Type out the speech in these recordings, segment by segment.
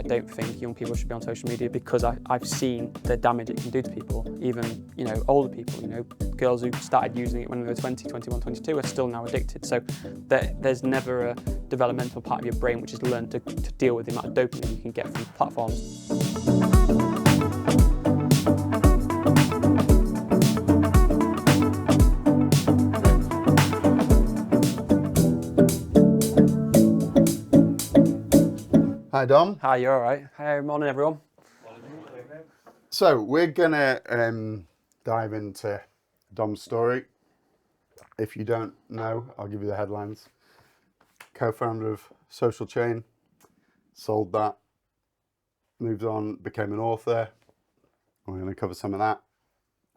don't think young people should be on social media because I've seen the damage it can do to people. Even, older people, girls who started using it when they were 20, 21, 22 are still now addicted. So there's never a developmental part of your brain which is learned to deal with the amount of dopamine you can get from platforms. Hi Dom. Hi, you all right? Hi, morning everyone. So we're gonna dive into Dom's story. If you don't know, I'll give you the headlines. Co-founder of Social Chain, sold that, moved on, became an author. We're going to cover some of that.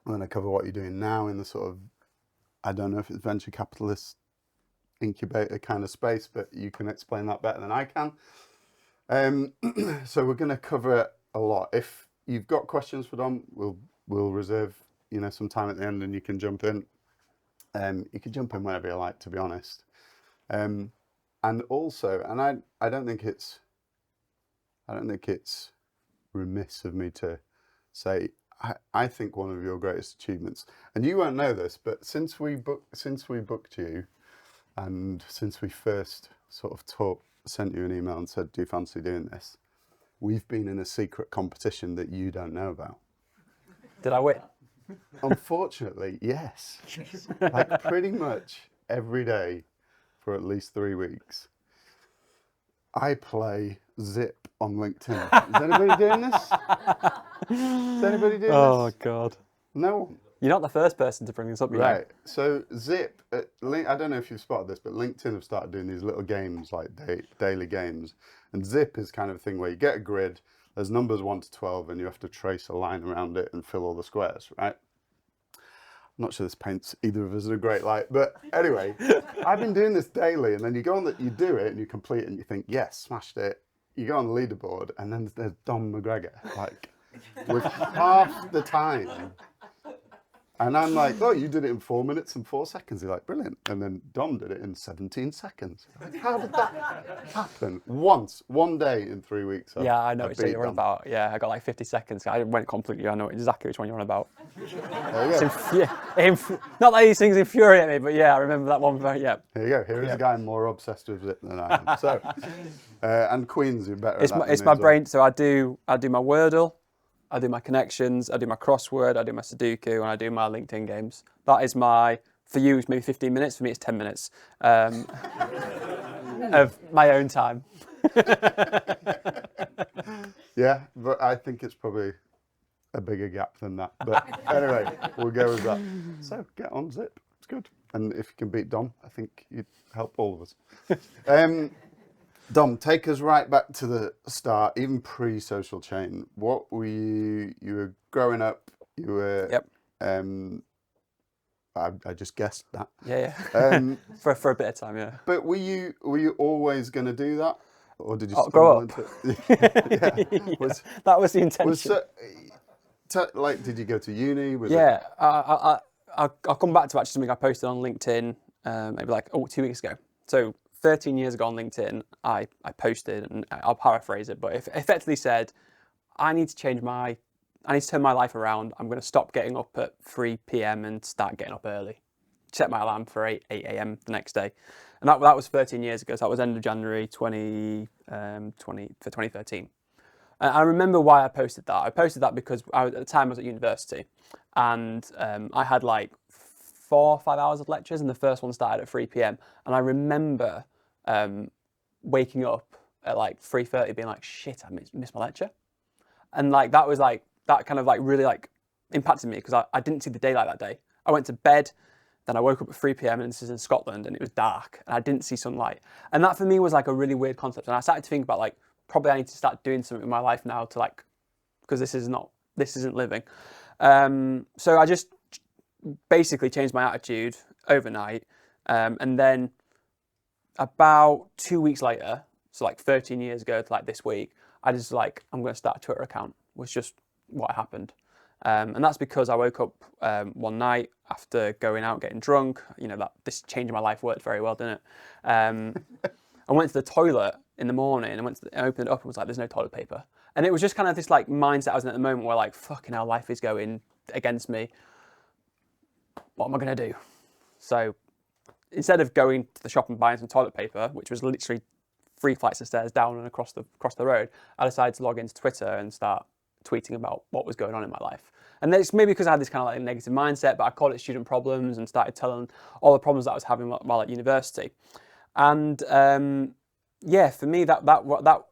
We're going to cover what you're doing now in the sort of, I don't know if it's venture capitalist incubator kind of space, but you can explain that better than I can. So we're going to cover a lot. If you've got questions for Dom, we'll reserve some time at the end, and you can jump in. You can jump in whenever you like, to be honest. And also, and I don't think it's remiss of me to say, I think one of your greatest achievements, and you won't know this, but since we booked you, and since we first sort of sent you an email and said, do you fancy doing this? We've been in a secret competition that you don't know about. Did I win? Unfortunately, yes. Like pretty much every day for at least 3 weeks, I play Zip on LinkedIn. Is anybody doing this? Is anybody doing this? Oh, God. No. You're not the first person to bring this up, Right. So Zip, I don't know if you've spotted this, but LinkedIn have started doing these little games, like daily games. And Zip is kind of a thing where you get a grid, there's numbers 1 to 12, and you have to trace a line around it and fill all the squares, right? I'm not sure this paints either of us in a great light, but anyway, I've been doing this daily, and then you go on you do it, and you complete it, and you think, yes, smashed it. You go on the leaderboard, and then there's Dom McGregor, like, with half the time. And I'm like, oh, you did it in 4 minutes and 4 seconds. You're like, brilliant. And then Dom did it in 17 seconds. Like, how did that happen? One day in 3 weeks. Yeah, I know what you're on about. Yeah, I got like 50 seconds. I went completely, I know exactly which one you're on about. There you go. Not that these things infuriate me, but yeah, I remember that one. Yeah. Here you go. Here is a guy more obsessed with it than I am. So, and Queens, you're better at that. It's my brain. So I do my Wordle, I do my connections, I do my crossword, I do my Sudoku, and I do my LinkedIn games. That is for you, it's maybe 15 minutes. For me, it's 10 minutes of my own time. Yeah, but I think it's probably a bigger gap than that. But anyway, we'll go with that. So get on Zip. It's good. And if you can beat Dom, I think you'd help all of us. Dom, take us right back to the start, even pre-Social Chain. What were you were growing up, you were... Yep. I just guessed that. Yeah. For a bit of time, yeah. But were you always going to do that? Or did you grow up? Yeah. That was the intention. Did you go to uni? I'll come back to actually something I posted on LinkedIn maybe 2 weeks ago. So 13 years ago on LinkedIn, I posted, and I'll paraphrase it, but it effectively said, I need to turn my life around. I'm going to stop getting up at 3 p.m. and start getting up early. Set my alarm for 8 a.m. the next day. And that was 13 years ago, so that was end of January 2013. And I remember why I posted that. I posted that because at the time I was at university, and I had 4 or 5 hours of lectures, and the first one started at 3 p.m. And I remember waking up at 3:30 being like, shit, I missed my lecture. And that was that kind of really impacted me because I didn't see the daylight that day. I went to bed, then I woke up at 3 p.m. and this is in Scotland, and it was dark and I didn't see sunlight. And that for me was a really weird concept. And I started to think about probably I need to start doing something in my life now to because this isn't living. So I just basically changed my attitude overnight. And then about 2 weeks later, so 13 years ago to this week, I just I'm going to start a Twitter account, was just what happened. And that's because I woke up one night after going out, getting drunk. This changing my life worked very well, didn't it? I went to the toilet in the morning and I opened it up and was like, there's no toilet paper. And it was just kind of this like mindset I was in at the moment where like, fucking hell, life is going against me. What am I going to do? So instead of going to the shop and buying some toilet paper, which was literally 3 flights of stairs down and across the road, I decided to log into Twitter and start tweeting about what was going on in my life. And it's maybe because I had this kind of like negative mindset, but I called it student problems and started telling all the problems that I was having while at university. And yeah, for me, that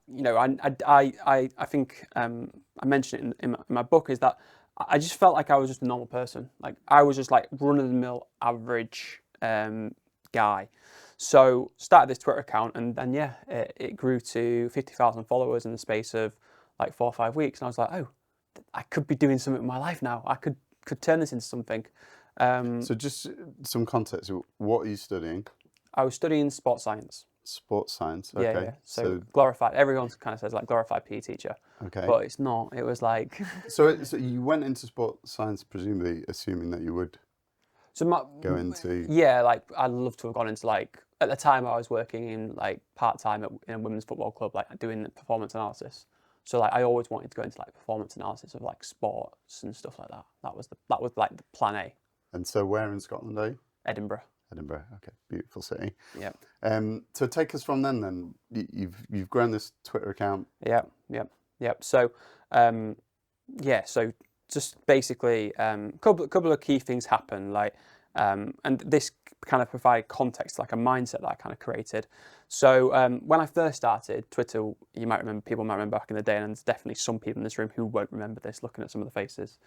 you know, I think I mentioned it in my book, is that I just felt like I was just a normal person. Like I was just like run-of-the-mill average guy. So started this Twitter account, and then yeah, it grew to 50,000 followers in the space of like 4 or 5 weeks, and I was like, oh, I could be doing something with my life now. I could turn this into something. So just some context. What are you studying? I was studying sports science. Sports science. Okay. Yeah. So glorified. Everyone kind of says like glorified PE teacher. Okay. But it's not. It was like. So you went into sports science presumably assuming that you would go into. Yeah, like I'd love to have gone into like, at the time I was working in like part-time in a women's football club, like doing performance analysis. So like I always wanted to go into like performance analysis of like sports and stuff like that. That was like the plan A. And so where in Scotland are you? Edinburgh. Edinburgh. Okay, beautiful city. Yeah. So take us from then. Then you've grown this Twitter account. Yeah. So yeah. So just basically, couple of key things happen. Like, and this kind of provided context, like a mindset that I kind of created. So when I first started Twitter, people might remember back in the day, and there's definitely some people in this room who won't remember this, looking at some of the faces.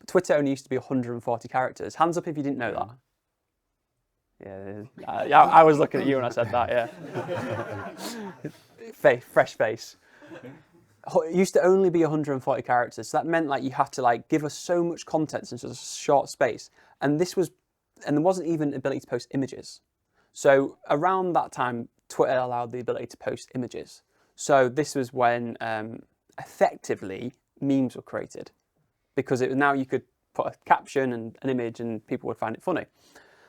Twitter only used to be 140 characters. Hands up if you didn't know that. Yeah, I was looking at you when I said that, yeah. Fresh face. It used to only be 140 characters. So that meant like you have to like give us so much content in such a short space. And there wasn't even ability to post images. So around that time, Twitter allowed the ability to post images. So this was when effectively memes were created, because now you could put a caption and an image and people would find it funny.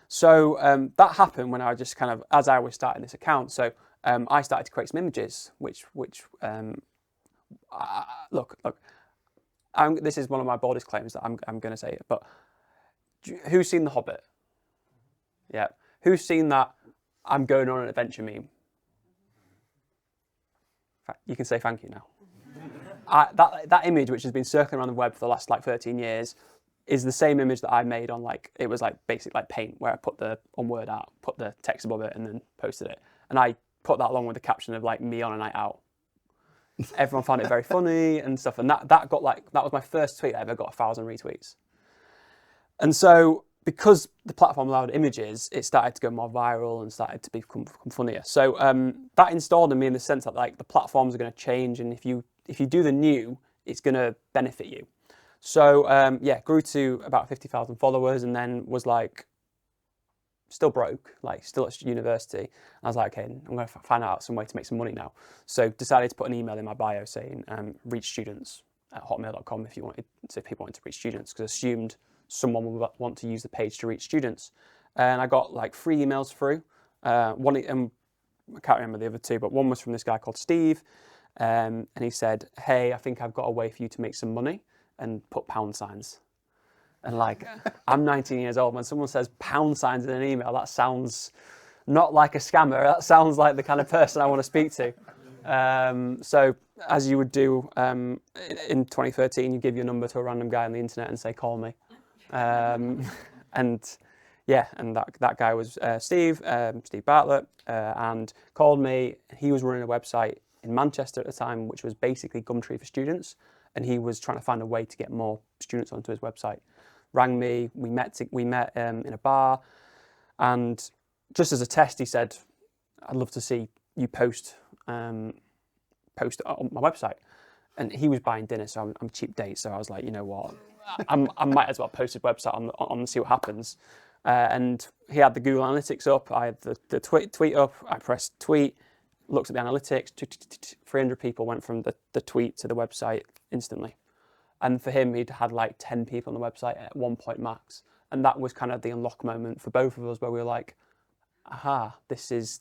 So that happened when I just kind of, as I was starting this account. So I started to create some images, which look, this is one of my boldest claims that I'm going to say it, but who's seen The Hobbit? Yeah. Who's seen that I'm going on an adventure meme? You can say thank you now. That image, which has been circling around the web for the last like 13 years, is the same image that I made on it was like basic like Paint, where I put on Word art, put the text above it and then posted it. And I put that along with the caption of like me on a night out. Everyone found it very funny and stuff. And that was my first tweet that ever got 1,000 retweets. And so because the platform allowed images, it started to go more viral and started to become funnier. So that installed in me in the sense that like the platforms are going to change, and if you do the new, it's going to benefit you. So yeah, grew to about 50,000 followers, and then was like still broke, like still at university. I was like, okay, I'm going to find out some way to make some money now. So decided to put an email in my bio saying reach students at hotmail.com if people wanted to reach students, because I assumed someone would want to use the page to reach students. And I got like 3 emails through. One, I can't remember the other 2, but one was from this guy called Steve. And he said, hey, I think I've got a way for you to make some money, and put pound signs. And like, I'm 19 years old. When someone says pound signs in an email, that sounds not like a scammer. That sounds like the kind of person I want to speak to. So as you would do in 2013, you give your number to a random guy on the internet and say, call me. And yeah, and that guy was Steve Bartlett, and called me. He was running a website in Manchester at the time, which was basically Gumtree for students. And he was trying to find a way to get more students onto his website. Rang me, we met in a bar, and just as a test, he said, I'd love to see you post on my website. And he was buying dinner, so I'm cheap date, so I was like, you know what, I might as well post his website on see what happens. And he had the Google Analytics up, I had the tweet up, I pressed tweet, looked at the analytics, 300 people went from the tweet to the website instantly. And for him, he'd had like 10 people on the website at one point max. And that was kind of the unlock moment for both of us, where we were like, aha, this has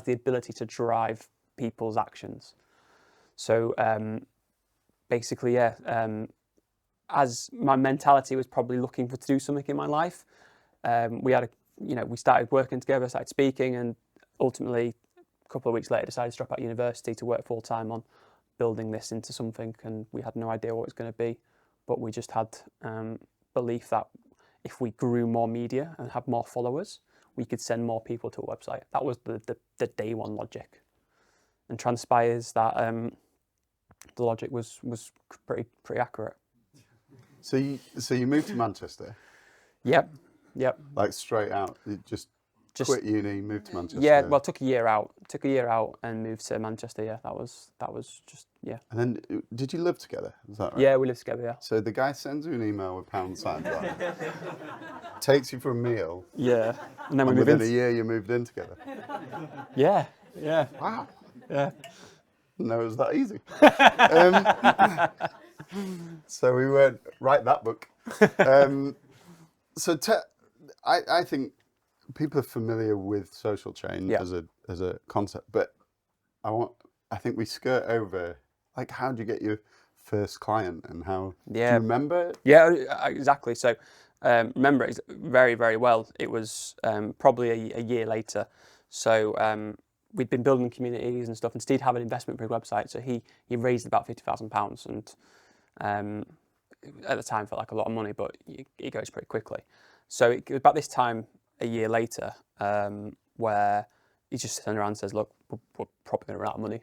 the ability to drive people's actions. So basically, as my mentality was probably looking to do something in my life, we started working together, started speaking, and ultimately a couple of weeks later decided to drop out of university to work full time on building this into something. And we had no idea what it was going to be, but we just had belief that if we grew more media and had more followers, we could send more people to a website. That was the day one logic, and transpires that the logic was pretty accurate. So you moved to Manchester? Yep. Like straight out, you just quit uni, moved to Manchester. Yeah, well, took a year out and moved to Manchester. Yeah, that was just yeah. And then, did you live together? Is that right? Yeah, we lived together. Yeah. So the guy sends you an email with pound signs on it, takes you for a meal. Yeah, and then we And moved within in. a year, you moved in together. Yeah. Wow. Yeah. No, it was that easy. So we went, write that book. I think people are familiar with social chain as a concept, but I think we skirt over, like, how do you get your first client and how, do you remember? Yeah, exactly. So remember it very, very well. It was probably a year later. So we'd been building communities and stuff, and Steve had an investment for his website. So he raised about £50,000, and at the time felt like a lot of money, but it goes pretty quickly. So it was about this time a year later where he just turned around and says, look, we're probably going to run out of money.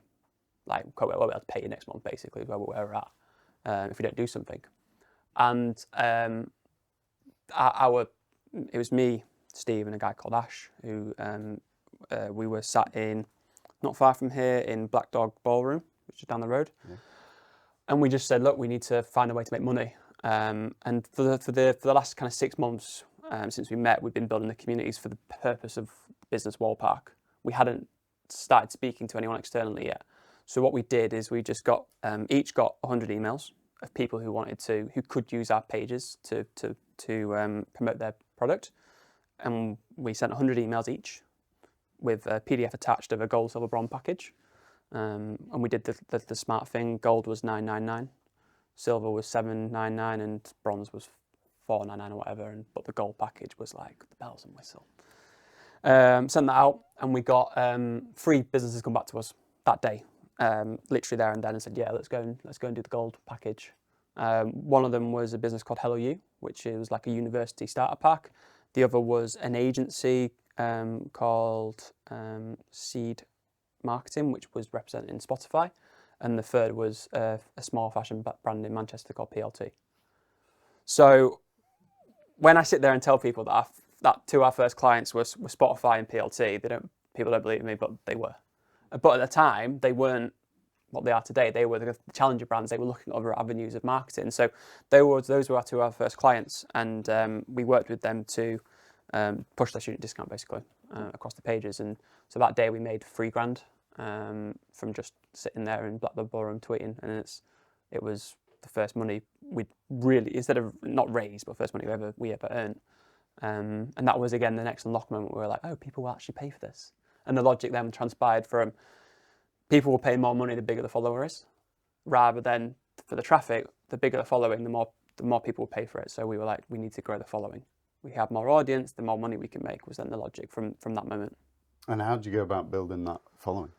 Like, we'll be able to pay you next month, basically, is where we're at, if we don't do something. And it was me, Steve, and a guy called Ash, who we were sat in, not far from here, in Black Dog Ballroom, which is down the road. Yeah. And we just said, look, we need to find a way to make money. And for the last kind of 6 months since we met, we've been building the communities for the purpose of Business Wallpark. We hadn't started speaking to anyone externally yet. So what we did is we just got each got 100 emails of people who could use our pages to promote their product, and we sent 100 emails each with a PDF attached of a gold, silver, bronze package. And we did the smart thing. Gold was $9.99, silver was $7.99, and bronze was $4.99 or whatever. But the gold package was like the bells and whistle. Sent that out, and we got 3 businesses come back to us that day, literally there and then, and said, "Yeah, let's go and do the gold package." One of them was a business called Hello You, which is like a university starter pack. The other was an agency called Seed Marketing, which was represented in Spotify, and the third was a small fashion brand in Manchester called PLT. So when I sit there and tell people that that 2 of our first clients were Spotify and PLT, people don't believe me, but they were. But at the time, they weren't what they are today. They were the challenger brands. They were looking at other avenues of marketing. So those were our 2 of our first clients, and we worked with them to push their student discount basically across the pages. And so that day we made $3,000 from just sitting there in Blackbird Ballroom tweeting, and it was the first money we'd really, instead of not raised, but first money we ever earned. And that was again the next unlock moment where we were like, oh, people will actually pay for this. And the logic then transpired from people will pay more money the bigger the follower is, rather than for the traffic, the bigger the following, the more people will pay for it. So we were like, we need to grow the following. We have more audience, the more money we can make, was then the logic from that moment. And how did you go about building that following?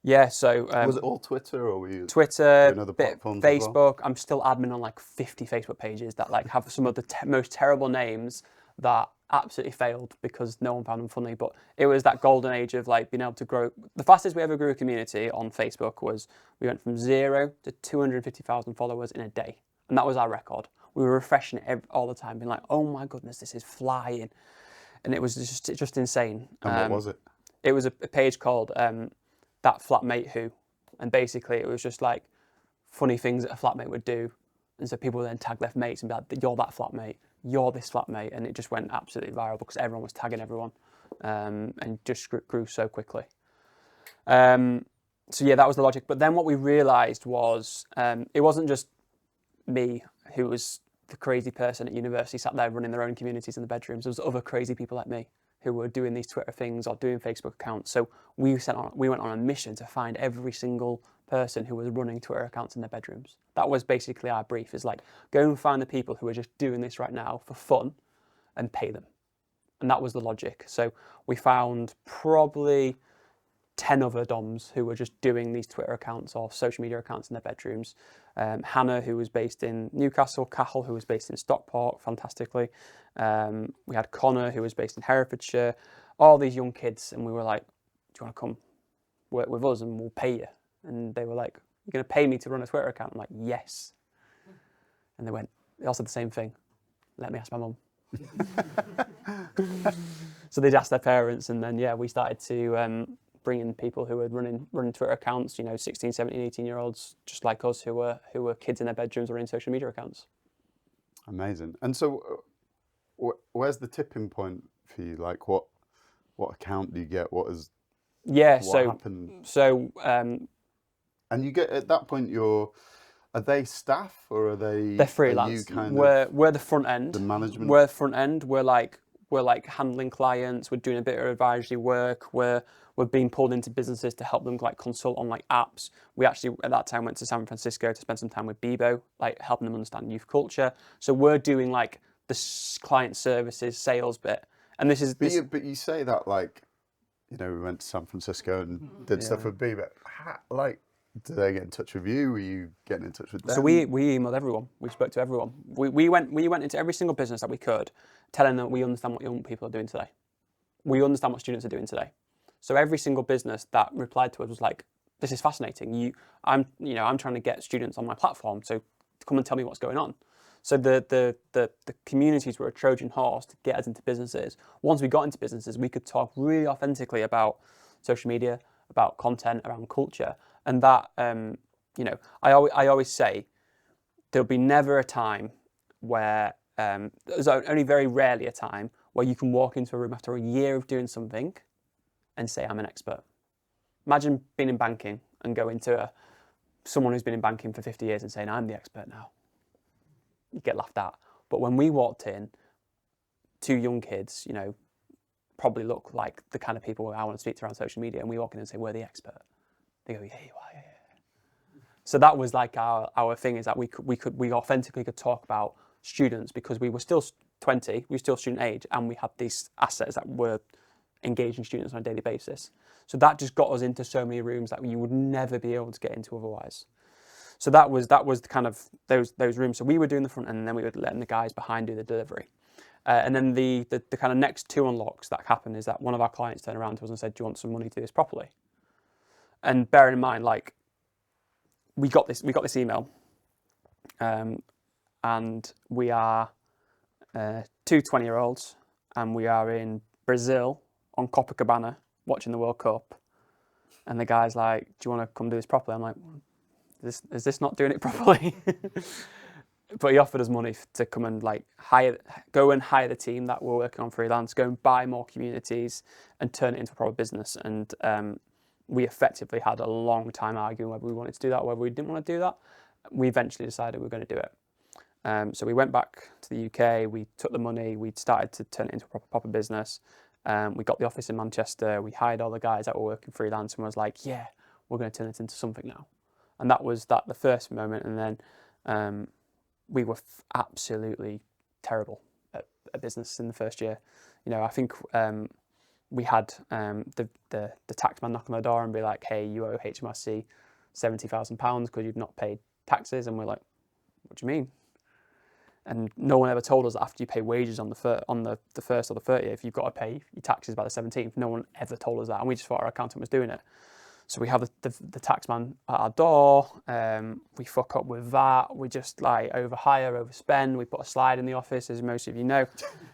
Yeah, so was it all Twitter, or were you Twitter, doing other platforms Facebook? as well? I'm still admin on like 50 Facebook pages that like have some of the most terrible names that absolutely failed because no one found them funny. But it was that golden age of like being able to grow. The fastest we ever grew a community on Facebook was we went from 0 to 250,000 followers in a day, and that was our record. We were refreshing it all the time, being like, "Oh my goodness, this is flying," and it was just insane. And what was it? It was a page called That Flatmate Who, and basically it was just like funny things that a flatmate would do, and so people would then tag their mates and be like, "You're that flatmate, you're this flatmate," and it just went absolutely viral because everyone was tagging everyone, and just grew so quickly. So yeah, that was the logic. But then what we realised was it wasn't just me who was the crazy person at university sat there running their own communities in the bedrooms. There was other crazy people like me who were doing these Twitter things or doing Facebook accounts. So we went on a mission to find every single person who was running Twitter accounts in their bedrooms. That was basically our brief, is like, go and find the people who are just doing this right now for fun and pay them. And that was the logic. So we found probably 10 other DOMs who were just doing these Twitter accounts or social media accounts in their bedrooms. Hannah, who was based in Newcastle, Cahill, who was based in Stockport, fantastically. We had Connor, who was based in Herefordshire, all these young kids. And we were like, do you want to come work with us and we'll pay you? And they were like, you're going to pay me to run a Twitter account? I'm like, yes. And they all said the same thing. Let me ask my mum. So they'd ask their parents, and then, we started to bring in people who were running Twitter accounts, 16, 17, 18-year-olds, just like us, who were kids in their bedrooms running social media accounts. Amazing. And so where's the tipping point for you? Like, what account do you get? What happened? So and you get, at that point, are they staff or are they? They're freelance. We're the front end. The management. We're the front end. We're like handling clients. We're doing a bit of advisory work. We're being pulled into businesses to help them like consult on like apps. We actually at that time went to San Francisco to spend some time with Bebo, like helping them understand youth culture. So we're doing like the client services, sales bit. And this is. But you say that like, we went to San Francisco and did stuff with Bebo. Like, did they get in touch with you? Were you getting in touch with them? So we emailed everyone. We spoke to everyone. We went into every single business that we could, telling them we understand what young people are doing today. We understand what students are doing today. So every single business that replied to us was like, "This is fascinating. I'm trying to get students on my platform. So come and tell me what's going on." So the communities were a Trojan horse to get us into businesses. Once we got into businesses, we could talk really authentically about social media, about content, around culture. And that, I always say there'll be never a time where, there's only very rarely a time where you can walk into a room after a year of doing something and say, I'm an expert. Imagine being in banking and going to someone who's been in banking for 50 years and saying, I'm the expert now. You get laughed at. But when we walked in, two young kids, probably look like the kind of people I want to speak to around social media, and we walk in and say, we're the expert. They go, yeah, you are, yeah. So that was like our thing, is that we authentically could talk about students because we were still 20, we were still student age, and we had these assets that were engaging students on a daily basis. So that just got us into so many rooms that you would never be able to get into otherwise. So that was kind of those rooms. So we were doing the front end, and then we were letting the guys behind do the delivery. And then the kind of next two unlocks that happened is that one of our clients turned around to us and said, do you want some money to do this properly? And bearing in mind, like, we got this email, and we are two 20-year-olds, and we are in Brazil on Copacabana watching the World Cup. And the guy's like, do you want to come do this properly? I'm like, is this not doing it properly? But he offered us money to come and like go and hire the team that were working on freelance, go and buy more communities and turn it into a proper business. And we effectively had a long time arguing whether we wanted to do that or whether we didn't want to do that. We eventually decided we were going to do it. So we went back to the UK, we took the money, we started to turn it into a proper business. We got the office in Manchester, we hired all the guys that were working freelance, and was like, yeah, we're going to turn it into something now. And that was the first moment. And then we were absolutely terrible at business in the first year. I think we had the taxman knock on the door and be like, hey, you owe HMRC £70,000 because you've not paid taxes. And we're like, what do you mean? And no one ever told us that after you pay wages on the first or the 30th, you've got to pay your taxes by the 17th. No one ever told us that. And we just thought our accountant was doing it. So we have the taxman at our door, we fuck up with that, we just like overhire, overspend, we put a slide in the office, as most of you know,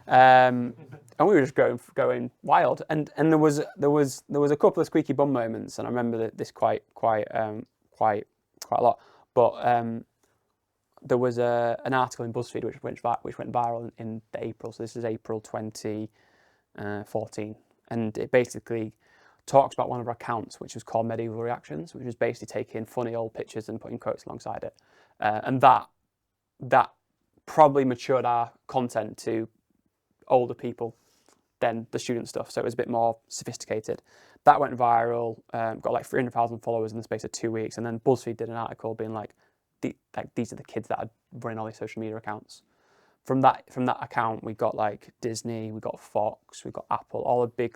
and we were just going wild. And there was a couple of squeaky bum moments, and I remember this quite a lot. But there was an article in BuzzFeed which went viral in April. So this is April 2014, and it basically talks about one of our accounts, which was called Medieval Reactions, which was basically taking funny old pictures and putting quotes alongside it. And that probably matured our content to older people than the student stuff. So it was a bit more sophisticated. That went viral, got like 300,000 followers in the space of 2 weeks. And then BuzzFeed did an article being like, these are the kids that are running all these social media accounts. From that account, we got like Disney, we got Fox, we got Apple, all the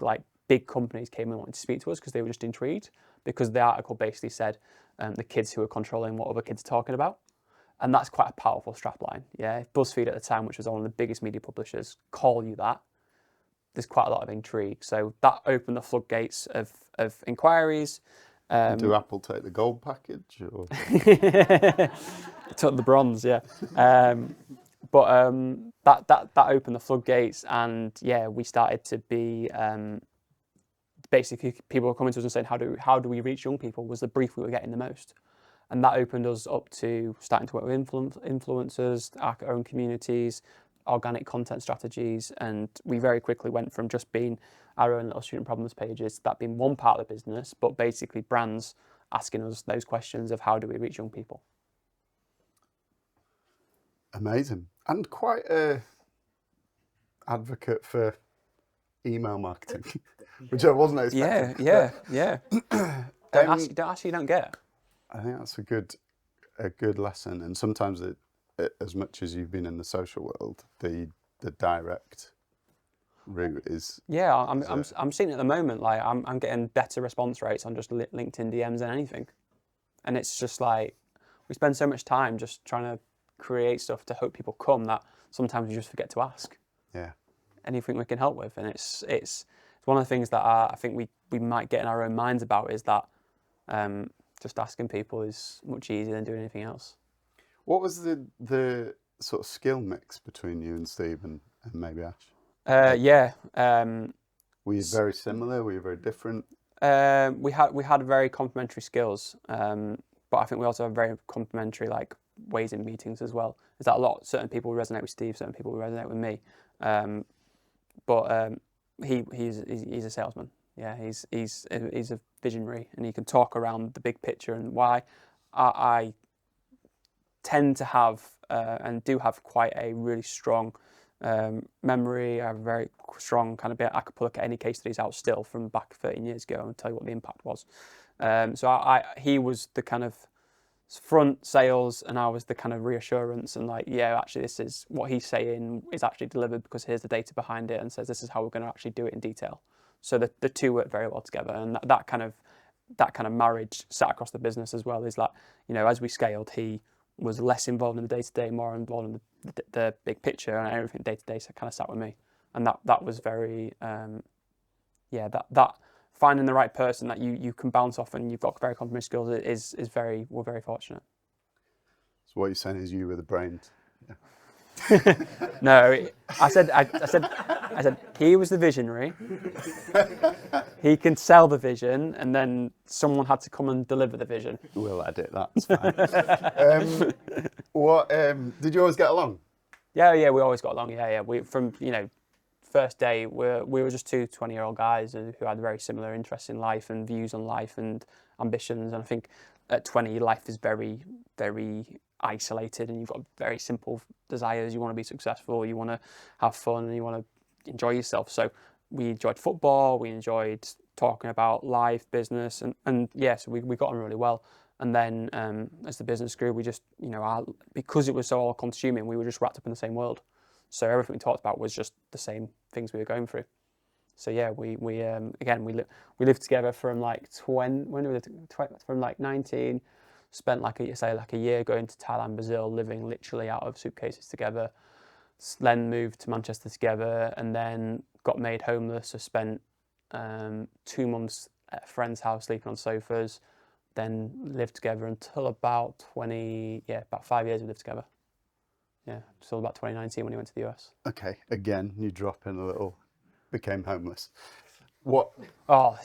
big companies came and wanted to speak to us because they were just intrigued, because the article basically said the kids who are controlling what other kids are talking about. And that's quite a powerful strapline. Yeah, if BuzzFeed at the time, which was one of the biggest media publishers, call you that, there's quite a lot of intrigue. So that opened the floodgates of inquiries. Do Apple take the gold package? Or? Took the bronze, yeah. But that opened the floodgates, and yeah, we started to be basically, people were coming to us and saying, how do we reach young people, was the brief we were getting the most. And that opened us up to starting to work with influencers, our own communities, organic content strategies, and we very quickly went from just being our own little student problems pages, that being one part of the business, but basically brands asking us those questions of how do we reach young people. Amazing. And quite a advocate for email marketing, which I wasn't expecting. Yeah. Don't ask, you don't get. I think that's a good lesson. And sometimes as much as you've been in the social world, the direct route is. Yeah, I'm seeing it at the moment. Like I'm getting better response rates on just LinkedIn DMs than anything, and it's just like we spend so much time just trying to create stuff to hope people come that sometimes we just forget to ask. Yeah. Anything we can help with, and it's one of the things that I think we might get in our own minds about is that just asking people is much easier than doing anything else. What was the sort of skill mix between you and Steve and maybe Ash? Were you very similar? Were you very different? We had very complementary skills, but I think we also have very complementary like ways in meetings as well. Is that certain people resonate with Steve, certain people resonate with me, but he's a salesman. Yeah, he's a visionary, and he can talk around the big picture. And why I tend to have and do have quite a really strong memory. I have a very strong kind of bit. I could look at any case studies out still from back 13 years ago and tell you what the impact was. So he was the kind of front sales, and I was the kind of reassurance and like, yeah, actually this is what he's saying is actually delivered because here's the data behind it and says this is how we're going to actually do it in detail. So the two work very well together, and that kind of marriage sat across the business as well. Is like, as we scaled, he was less involved in the day-to-day, more involved in the big picture, and everything day-to-day kind of sat with me. And that was very, that finding the right person that you can bounce off and you've got very complementary skills we're very fortunate. So what you're saying is you were the brains. Yeah. No, I said he was the visionary. He can sell the vision, and then someone had to come and deliver the vision. We'll edit that. It's fine. Did you always get along? Yeah, we always got along. Yeah. We from first day we were just two 20-year-old guys who had very similar interests in life and views on life and ambitions. And I think at 20, life is very, very isolated, and you've got very simple desires. You want to be successful, you want to have fun, and you want to enjoy yourself. So we enjoyed football, we enjoyed talking about life, business, and so we got on really well. And then as the business grew, we just, because it was so all consuming, we were just wrapped up in the same world. So everything we talked about was just the same things we were going through. So yeah, we lived together from like 19. Spent like a year going to Thailand, Brazil, living literally out of suitcases together. Then moved to Manchester together, and then got made homeless. So spent 2 months at a friend's house sleeping on sofas. Then lived together until about 5 years we lived together. Yeah, until about 2019 when he went to the US. Okay, again, you drop in a little, became homeless. What? Oh,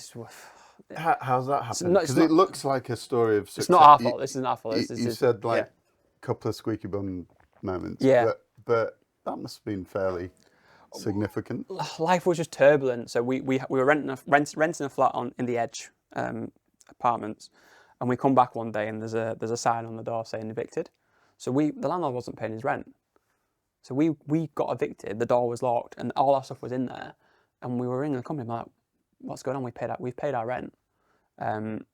How's that happened? Because it looks like a story of success. It's not our fault. This isn't our fault. You said a couple of squeaky bum moments. Yeah. But that must have been fairly significant. Life was just turbulent. So we were renting a flat in the Edge apartments, and we come back one day and there's a sign on the door saying evicted. So the landlord wasn't paying his rent. So we got evicted. The door was locked and all our stuff was in there. And we were in the company, I'm like, what's going on? We've paid our rent. And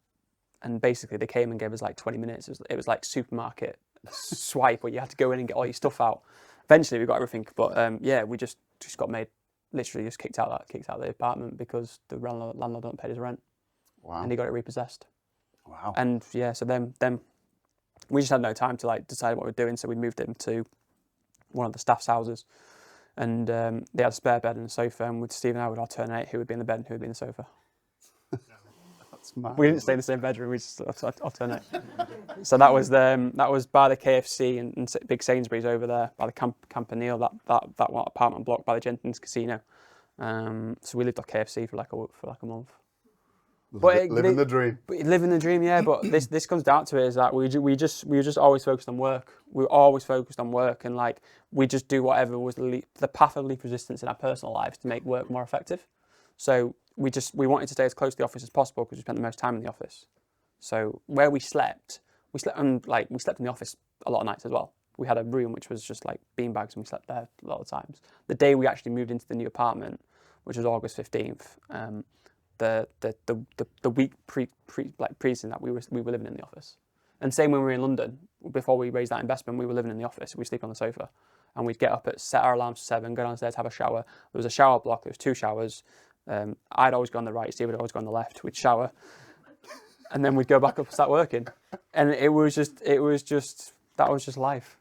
basically they came and gave us like 20 minutes. It was like supermarket swipe where you had to go in and get all your stuff out. Eventually we got everything, but yeah, we just got made, literally just kicked out of the apartment because the landlord don't pay his rent. Wow. And he got it repossessed. Wow. And yeah, so then we just had no time to like decide what we were doing, so we moved him to one of the staff's houses, and they had a spare bed and a sofa, and with Steve and I would alternate who would be in the bed and who would be in the sofa. That's mad. We didn't stay in the same bedroom, we just alternate. So that was by the KFC and big Sainsbury's over there, by the Campanile, that one apartment block by the Gentons Casino. So we lived at KFC for like a month. But living the dream. Living the dream, yeah. But this comes down to it is that we were just always focused on work. We were always focused on work, and like we just do whatever was the path of least resistance in our personal lives to make work more effective. So we wanted to stay as close to the office as possible because we spent the most time in the office. So where we slept in the office a lot of nights as well. We had a room which was just like beanbags, and we slept there a lot of times. The day we actually moved into the new apartment, which was August 15th. The week preceding that we were living in the office, and same when we were in London before we raised that investment, we were living in the office. We sleep on the sofa, and we'd get up set our alarms for 7, go downstairs, have a shower. There was a shower block. There was 2 showers. I'd always go on the right. Steve would always go on the left. We'd shower, and then we'd go back up and start working. And that was just life.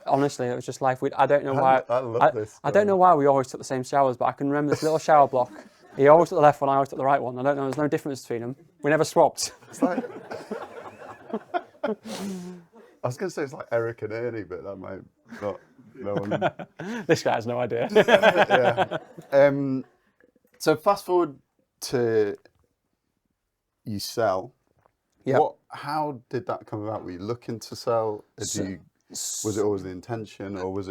Honestly, it was just life. I don't know why. I love this. I don't know why we always took the same showers, but I can remember this little shower block. He always took the left one, I always took the right one. I don't know, there's no difference between them. We never swapped. It's like, I was going to say it's like Eric and Ernie, but that might not. No one. This guy has no idea. Yeah. So fast forward to you sell. Yeah. How did that come about? Were you looking to sell? Was it always the intention, or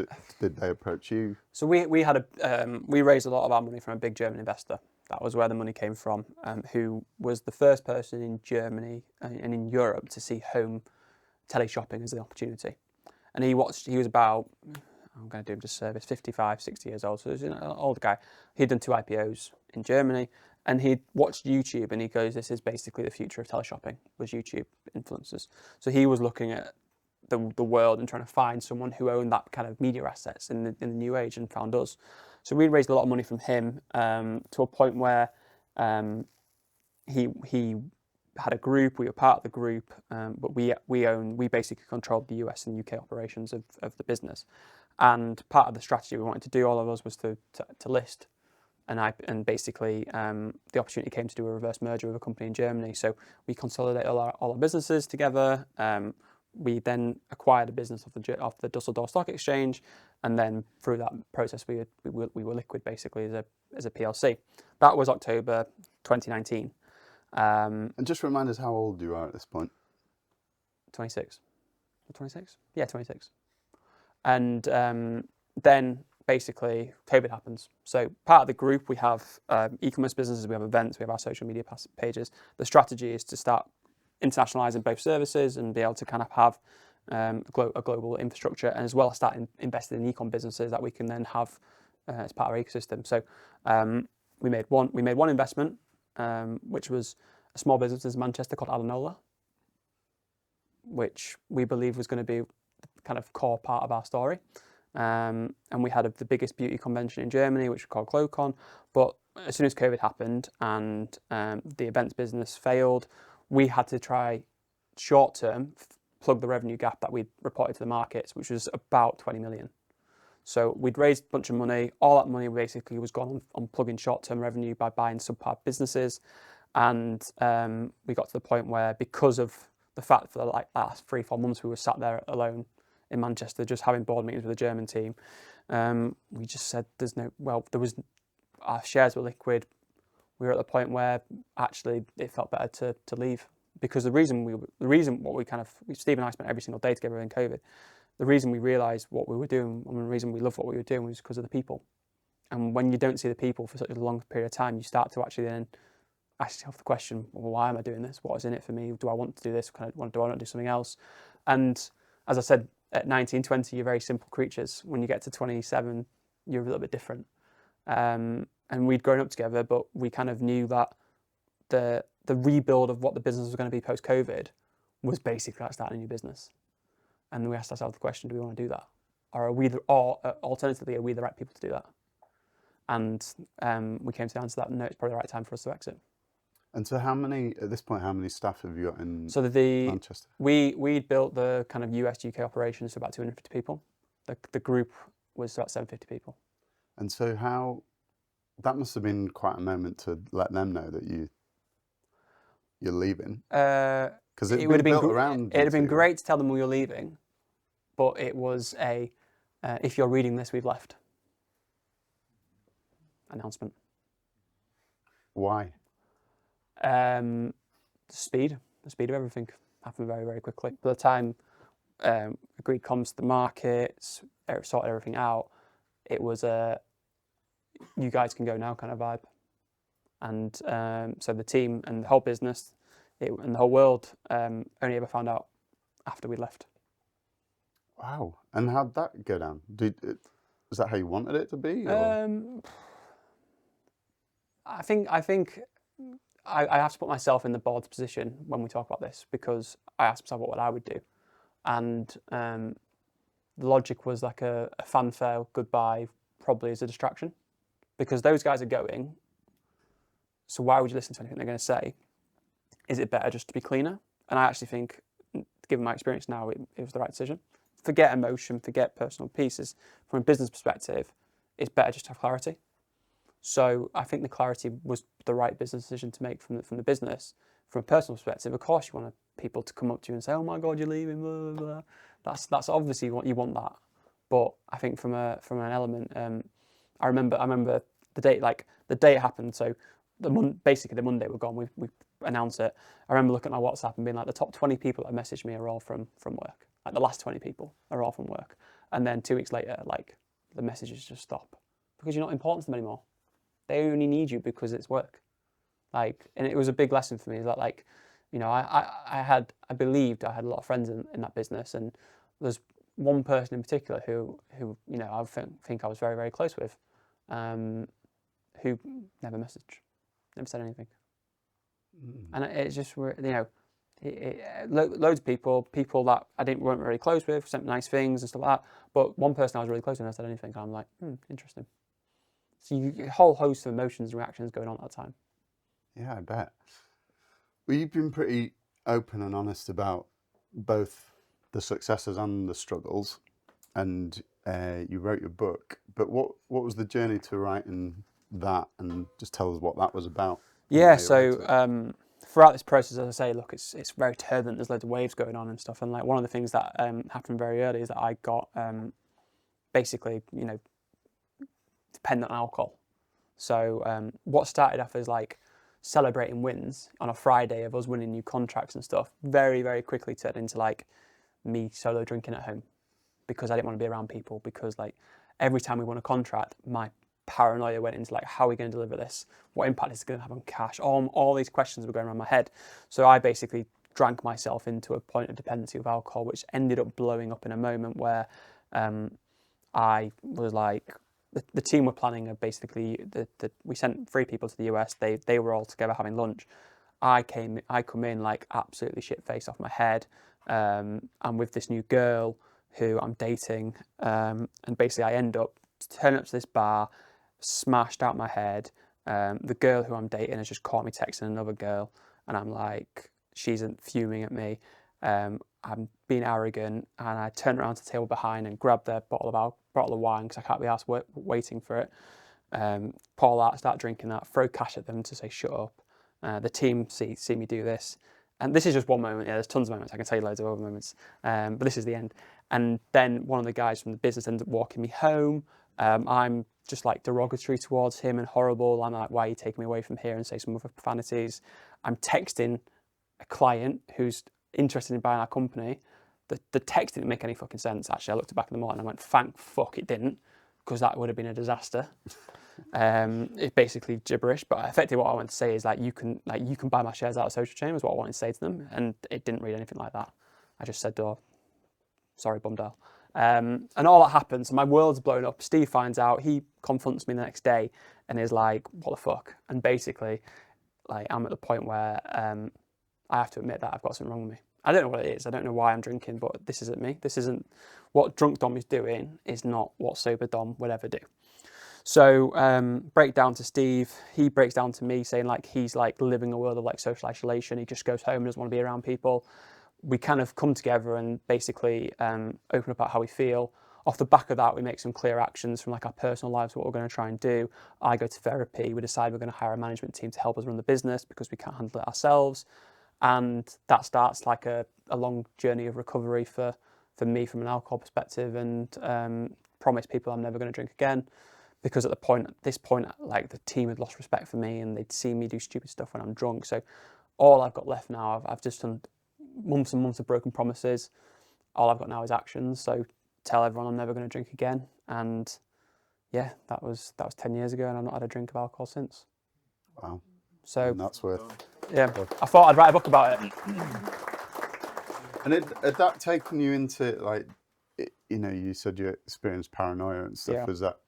did they approach you? So we raised a lot of our money from a big German investor. That was where the money came from, who was the first person in Germany and in Europe to see home teleshopping as an opportunity. And he was about, I'm going to do him disservice, 55, 60 years old, so he was an older guy. He'd done 2 IPOs in Germany, and he'd watched YouTube, and he goes, this is basically the future of teleshopping, was YouTube influencers. So he was looking at the world and trying to find someone who owned that kind of media assets in the new age, and found us. So we raised a lot of money from him to a point where he had a group. We were part of the group, but we basically controlled the US and UK operations of the business. And part of the strategy we wanted to do, all of us, was to list. And basically the opportunity came to do a reverse merger with a company in Germany. So we consolidated all our businesses together. We then acquired a business off the Dusseldorf Stock Exchange, and then through that process we were liquid basically as a PLC. That was October 2019. And just remind us how old you are at this point. 26. 26? Yeah, 26. And then basically COVID happens. So part of the group, we have e-commerce businesses, we have events, we have our social media pages. The strategy is to start internationalizing both services and be able to kind of have a global infrastructure, and as well as start investing in e-com businesses that we can then have as part of our ecosystem. So we made one investment, which was a small business in Manchester called Alanola, which we believe was going to be the kind of core part of our story. And we had the biggest beauty convention in Germany, which was called GlowCon. But as soon as COVID happened and the events business failed, we had to try short-term plug the revenue gap that we'd reported to the markets, which was about 20 million. So we'd raised a bunch of money. All that money basically was gone on plugging short-term revenue by buying subpar businesses. And we got to the point where, because of the fact for the last 3-4 months we were sat there alone in Manchester just having board meetings with the German team, we just said our shares were liquid. We were at the point where actually it felt better to leave, because Steve and I spent every single day together in COVID. The reason we realised what we were doing, and the reason we loved what we were doing, was because of the people. And when you don't see the people for such a long period of time, you start to actually then ask yourself the question, well, why am I doing this? What is in it for me? Do I want to do this? Do I want to do something else? And as I said, at 19, 20, you're very simple creatures. When you get to 27, you're a little bit different. and we'd grown up together, but we kind of knew that the rebuild of what the business was going to be post-COVID was basically like starting a new business. And then we asked ourselves the question, do we want to do that? Or alternatively, are we the right people to do that? And we came to the answer that no, it's probably the right time for us to exit. And so at this point, how many staff have you got in Manchester? We built the kind of US UK operations to about 250 people. The group was about 750 people. And so that must have been quite a moment to let them know that you're leaving. Because it would have been built around. It'd have been great to tell them we were leaving, but it was if you're reading this, we've left announcement. Why? The speed of everything happened very, very quickly. By the time agreed comms to the markets, sorted everything out, it was you guys can go now kind of vibe. And so the team and the whole business and the whole world only ever found out after we left. Wow. And how'd that go down? Is that how you wanted it to be? I think I have to put myself in the board's position when we talk about this, because I asked myself what I would do. And the logic was like a fanfare goodbye probably is a distraction, because those guys are going. So why would you listen to anything they're going to say? Is it better just to be cleaner? And I actually think, given my experience now, it was the right decision. Forget emotion, forget personal pieces. From a business perspective, it's better just to have clarity. So I think the clarity was the right business decision to make from the business. From a personal perspective, of course, you want people to come up to you and say, "Oh my God, you're leaving." Blah, blah, blah. That's obviously what you want that. But I think from an element, I remember the day it happened. So basically the Monday we're gone. We announced it. I remember looking at my WhatsApp and being like, the top 20 people that messaged me are all from work. Like the last 20 people are all from work. And then 2 weeks later, like the messages just stop because you're not important to them anymore. They only need you because it's work. Like, and it was a big lesson for me. Is that like, you know, I believed I had a lot of friends in that business, and there's one person in particular who you know I think I was very, very close with, who never messaged, never said anything, and it's just, you know, loads of people that weren't really close with sent nice things and stuff like that, but one person I was really close with never said anything, and I'm like, interesting. So you get a whole host of emotions and reactions going on at that time. Yeah, I bet. Well, you've been pretty open and honest about both the successes and the struggles, and you wrote your book. But what was the journey to writing that, and just tell us what that was about? Yeah, so throughout this process, as I say, look, it's very turbulent. There's loads of waves going on and stuff. And like one of the things that happened very early is that I got basically, you know, dependent on alcohol. So what started off as like celebrating wins on a Friday of us winning new contracts and stuff very, very quickly turned into like me solo drinking at home because I didn't want to be around people, because like every time we won a contract, my paranoia went into like, how are we going to deliver this? What impact is it going to have on cash? All these questions were going around my head. So I basically drank myself into a point of dependency with alcohol, which ended up blowing up in a moment where I was like, the team were planning basically we sent 3 people to the US. They were all together having lunch. I come in like absolutely shit face off my head. I'm with this new girl who I'm dating, and basically I end up turning up to this bar, smashed out my head. The girl who I'm dating has just caught me texting another girl, and I'm like, she's fuming at me. I'm being arrogant, and I turn around to the table behind and grab their bottle of wine because I can't be asked waiting for it. Pour that, start drinking that, throw cash at them to say shut up. The team see me do this, and this is just one moment. Yeah, there's tons of moments. I can tell you loads of other moments, but this is the end. And then one of the guys from the business ends up walking me home. I'm just like derogatory towards him and horrible. I'm like, why are you taking me away from here, and say some other profanities. I'm texting a client who's interested in buying our company. The text didn't make any fucking sense. Actually, I looked back in the morning and I went, thank fuck it didn't, because that would have been a disaster. It's basically gibberish, but effectively what I wanted to say is like you can buy my shares out of Social Chain was what I wanted to say to them, and it didn't read anything like that. I just said, oh, sorry, bummed out. And all that happens, my world's blown up. Steve finds out, he confronts me the next day and is like, what the fuck? And basically, like, I'm at the point where I have to admit that I've got something wrong with me. I don't know what it is. I don't know why I'm drinking, but this isn't me. This isn't what drunk Dom is doing, is not what sober Dom would ever do. So break down to Steve. He breaks down to me saying like he's like living a world of like social isolation. He just goes home and doesn't want to be around people. We kind of come together and basically open up about how we feel. Off the back of that, we make some clear actions from like our personal lives, what we're going to try and do. I go to therapy. We decide we're going to hire a management team to help us run the business because we can't handle it ourselves. And that starts like a long journey of recovery for me from an alcohol perspective, and promise people I'm never going to drink again. Because at this point, like the team had lost respect for me and they'd see me do stupid stuff when I'm drunk. So all I've got left now, I've just done months and months of broken promises. All I've got now is actions. So tell everyone I'm never going to drink again. And yeah, that was 10 years ago, and I've not had a drink of alcohol since. Wow. So And that's worth. yeah, I thought I'd write a book about it. And had that taken you into like, you said you experienced paranoia and stuff. Yeah. Was that?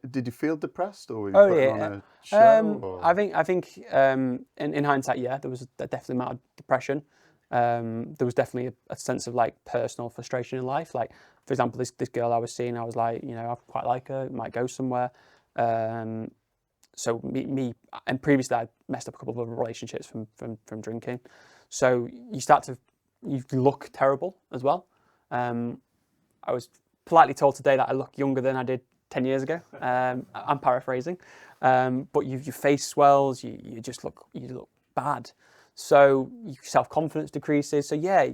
Did you feel depressed, or were you Oh putting yeah, on a show? Or? I think in hindsight, yeah, there was a definite amount of depression. There was definitely a sense of like personal frustration in life. Like for example, this girl I was seeing, I was like, I quite like her, might go somewhere. So me, and previously I messed up a couple of other relationships from drinking. So you look terrible as well. I was politely told today that I look younger than I did 10 years ago. I'm paraphrasing, but your face swells. You look bad. So your self-confidence decreases. So yeah,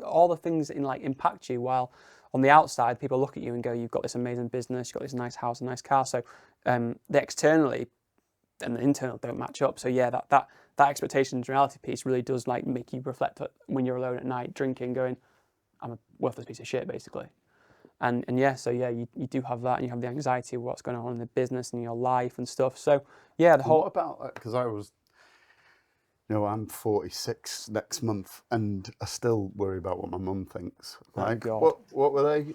all the things that impact you. While on the outside, people look at you and go, "You've got this amazing business. You've got this nice house, a nice car." So the externally and the internal don't match up. So yeah, that expectations reality piece really does make you reflect when you're alone at night drinking, going, "I'm a worthless piece of shit," basically. And yeah, so yeah, you do have that, and you have the anxiety of what's going on in the business and your life and stuff. So yeah, What about, because I'm 46 next month, and I still worry about what my mum thinks. Like, God. what were they?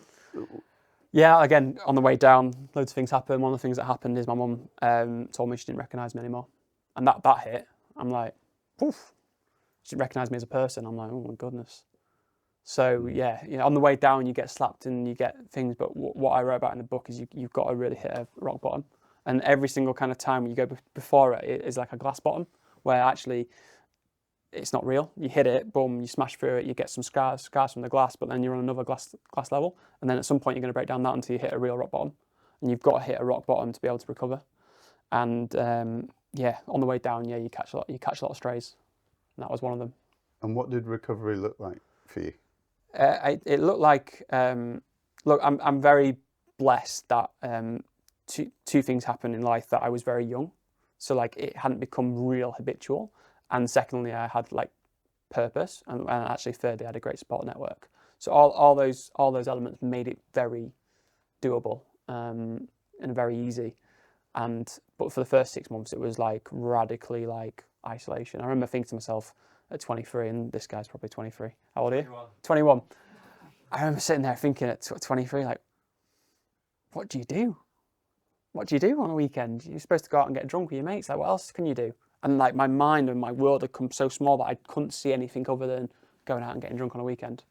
Yeah, again, on the way down, loads of things happened. One of the things that happened is my mum told me she didn't recognise me anymore, and that hit. I'm like, poof, she didn't recognise me as a person. I'm like, oh my goodness. So yeah, on the way down you get slapped and you get things, but what I wrote about in the book is you've got to really hit a rock bottom, and every single kind of time you go before it is like a glass bottom where actually it's not real. You hit it, boom, you smash through it, you get some scars from the glass, but then you're on another glass level, and then at some point you're going to break down that until you hit a real rock bottom, and you've got to hit a rock bottom to be able to recover. And yeah, on the way down, yeah, you catch a lot of strays, and that was one of them. And what did recovery look like for you? It looked like, look, I'm very blessed that two things happened in life that I was very young, so it hadn't become real habitual, and secondly I had purpose, and actually thirdly I had a great support network. So all those elements made it very doable and very easy. But for the first 6 months it was radically isolation. I remember thinking to myself at 23, and this guy's probably 23. How old are you? 21. I remember sitting there thinking at 23, what do you do? What do you do on a weekend? You're supposed to go out and get drunk with your mates. What else can you do? And my mind and my world had come so small that I couldn't see anything other than going out and getting drunk on a weekend.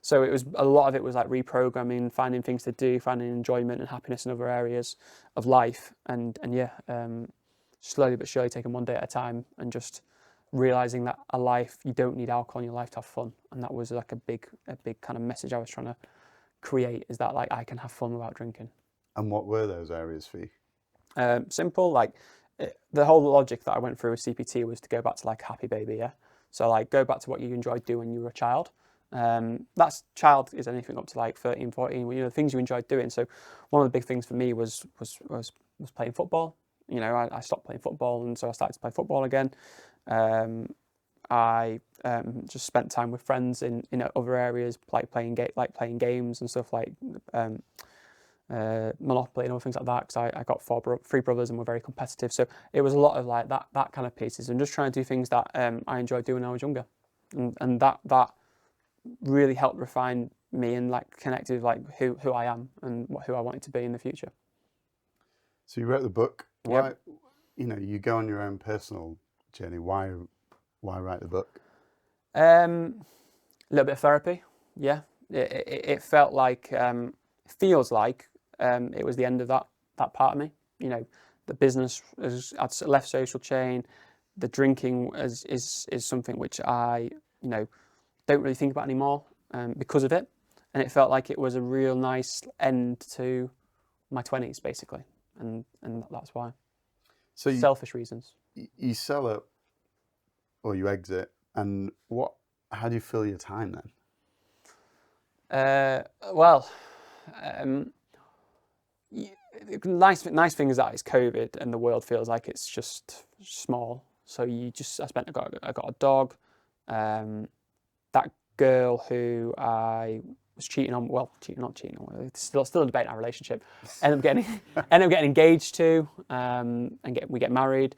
So a lot of it was reprogramming, finding things to do, finding enjoyment and happiness in other areas of life. And yeah, slowly but surely taking one day at a time and just realizing that a life, you don't need alcohol in your life to have fun. And that was a big kind of message I was trying to create, is that I can have fun without drinking. And what were those areas for you? Simple, the whole logic that I went through with CPT was to go back to happy baby, yeah? So go back to what you enjoyed doing when you were a child. That's child is anything up to 13, 14, the things you enjoyed doing. So one of the big things for me was playing football. I stopped playing football, and so I started to play football again. I just spent time with friends in other areas, playing games and stuff Monopoly and other things like that, because I got three brothers and we're very competitive. So it was a lot of that kind of pieces, and just trying to do things that I enjoyed doing when I was younger, and that really helped refine me and like connected with like who I am and who I wanted to be in the future. So you wrote the book. Yep. Why, you go on your own personal journey. Why write the book? A little bit of therapy. Yeah, it felt like feels like it was the end of that part of me. The business I'd left social chain. The drinking is something which I don't really think about anymore because of it, and it felt like it was a real nice end to my 20s basically, and that's why. So Selfish reasons. you sell it or you exit, and how do you fill your time then? Well, nice thing is that it's COVID and the world feels like it's just small. So I got a dog. That girl who I was cheating on, it's still a debate in our relationship. Ended up getting engaged to, and we get married.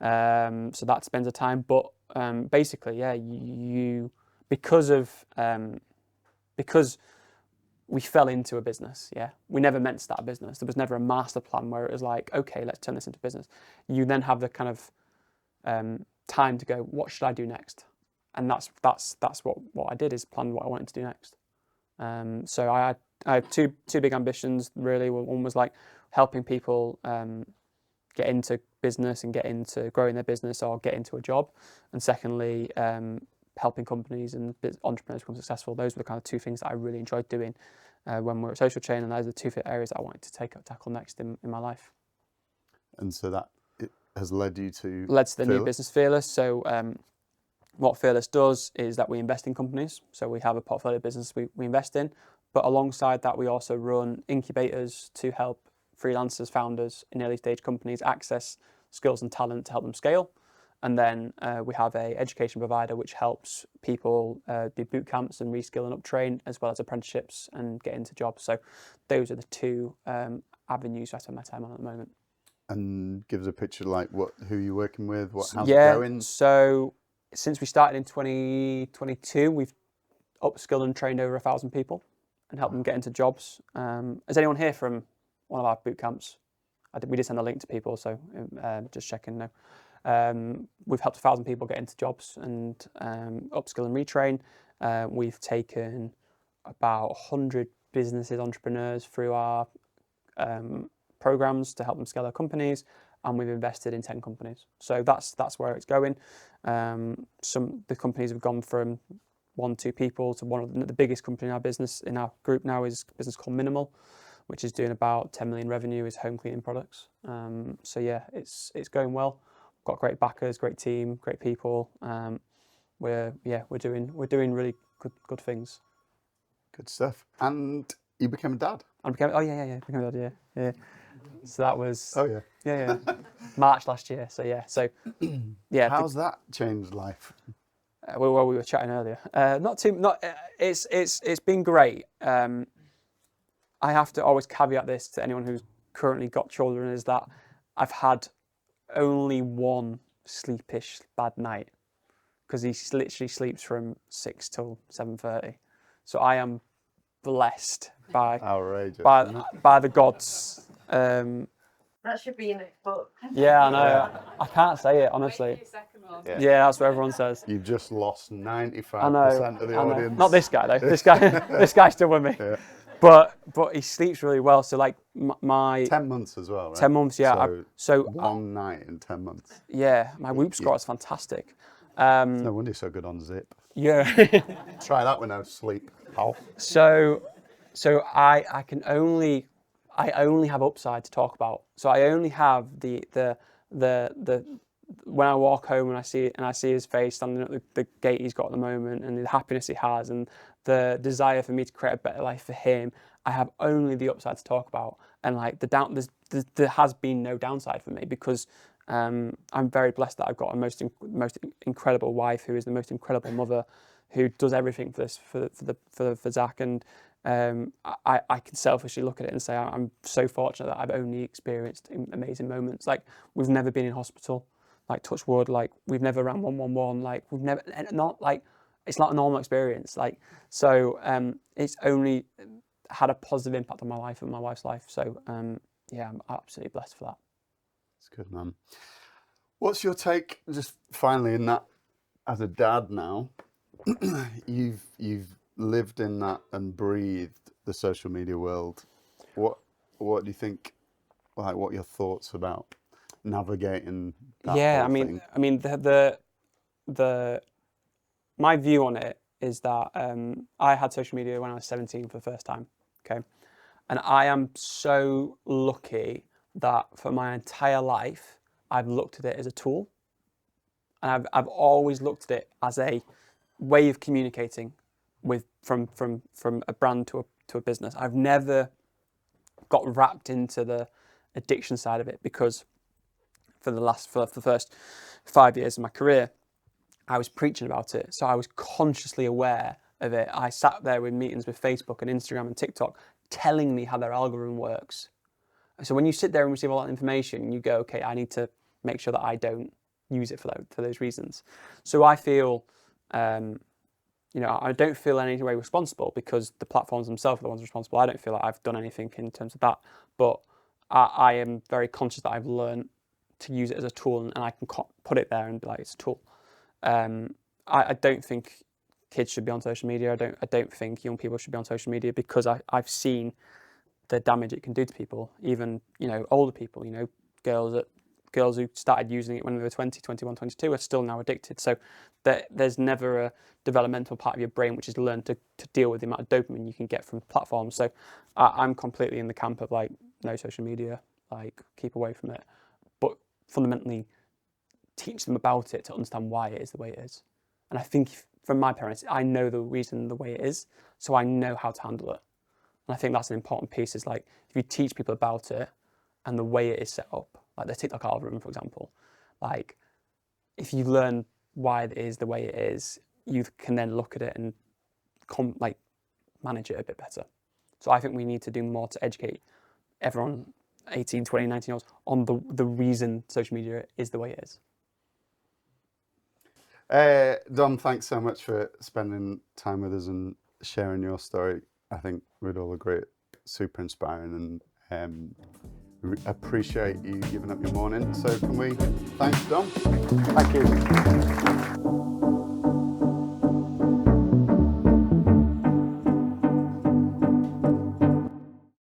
So that spends the time. But basically, yeah, because we fell into a business, yeah. We never meant to start a business. There was never a master plan where it was like, okay, let's turn this into business. You then have the kind of time to go, what should I do next? And that's what I did, is plan what I wanted to do next. So I had two big ambitions, really. One was like helping people get into business and get into growing their business or get into a job. And secondly, helping companies and entrepreneurs become successful. Those were the kind of two things that I really enjoyed doing when we were at Social Chain, and those are the two areas that I wanted to tackle next in my life. And so that it has led to the new business Fearless. So what Fearless does is that we invest in companies. So we have a portfolio business we invest in, but alongside that we also run incubators to help freelancers, founders in early stage companies access skills and talent to help them scale. And then we have a education provider which helps people do boot camps and reskill and uptrain, as well as apprenticeships and get into jobs. So those are the two avenues I spend my time on at the moment. And give us a picture like who you're working with, how's it going? So since we started in 2022, we've upskilled and trained over 1,000 people and helped them get into jobs. Is anyone here from one of our boot camps? We did send a link to people, so just checking now. We've helped 1,000 people get into jobs and upskill and retrain. We've taken about 100 businesses, entrepreneurs through our programs to help them scale their companies, and we've invested in 10 companies. So that's where it's going. The companies have gone from 1-2 people to one of the biggest company in our group now is a business called Minimal, which is doing about 10 million revenue, is home cleaning products. So yeah, it's going well. Got great backers, great team, great people. We're doing really good things. Good stuff. And you became a dad. Became a dad. Yeah. So that was yeah March last year. So yeah. How's that changed life? We were chatting earlier. It's been great. I have to always caveat this to anyone who's currently got children, is that I've had only one sleepish bad night, because he literally sleeps from 6 till 7:30. So I am blessed by the gods. That should be in a book. Yeah, I know. I can't say it honestly. Yeah, that's what everyone says. You've just lost 95% of the audience. Not this guy though. This guy's still with me. Yeah. But he sleeps really well. So like my 10 months as well, right? 10 months, yeah. So one night in 10 months. Yeah, my whoop score is fantastic. No wonder you're so good on Zip. Yeah. Try that with no sleep, pal. So I only have upside to talk about. So I only have the when I walk home and I see his face standing at the gate he's got at the moment, and the happiness he has, and the desire for me to create a better life for him, I have only the upside to talk about. And like there has been no downside for me, because I'm very blessed that I've got a most incredible wife who is the most incredible mother, who does everything for Zach. And I can selfishly look at it and say I'm so fortunate that I've only experienced amazing moments. Like, we've never been in hospital, like touch wood, like we've never ran 111, like we've never, not like it's not a normal experience. Like, so it's only had a positive impact on my life and my wife's life. So yeah, I'm absolutely blessed for that. It's good, man. What's your take, just finally, in that, as a dad now, you've lived in that and breathed the social media world. What do you think, like, what are your thoughts about navigating that Yeah, whole thing? I mean, the my view on it is that I had social media when I was 17 for the first time. Okay, and I am so lucky that for my entire life I've looked at it as a tool, and I've always looked at it as a way of communicating with from a brand to a business. I've never got wrapped into the addiction side of it, because for the first 5 years of my career, I was preaching about it. So I was consciously aware of it. I sat there with meetings with Facebook and Instagram and TikTok telling me how their algorithm works. So when you sit there and receive all that information, you go, okay, I need to make sure that I don't use it for those reasons. So I feel, I don't feel in any way responsible, because the platforms themselves are the ones responsible. I don't feel like I've done anything in terms of that, but I am very conscious that I've learned to use it as a tool, and I can put it there and be like, it's a tool. I don't think kids should be on social media. I don't think young people should be on social media, because I've seen the damage it can do to people, even, older people, girls who started using it when they were 20, 21, 22 are still now addicted. So there's never a developmental part of your brain which is learned to deal with the amount of dopamine you can get from platforms. So I'm completely in the camp of like, no social media, like keep away from it, but fundamentally teach them about it to understand why it is the way it is. And I think from my parents, I know the reason the way it is, so I know how to handle it. And I think that's an important piece, is like, if you teach people about it and the way it is set up, like the TikTok algorithm, for example, like if you learn why it is the way it is, you can then look at it and manage it a bit better. So I think we need to do more to educate everyone, 18, 20, 19 year olds, on the reason social media is the way it is. Dom, thanks so much for spending time with us and sharing your story. I think we'd all agree it's super inspiring, and appreciate you giving up your morning. So can we thanks Dom? Thank you.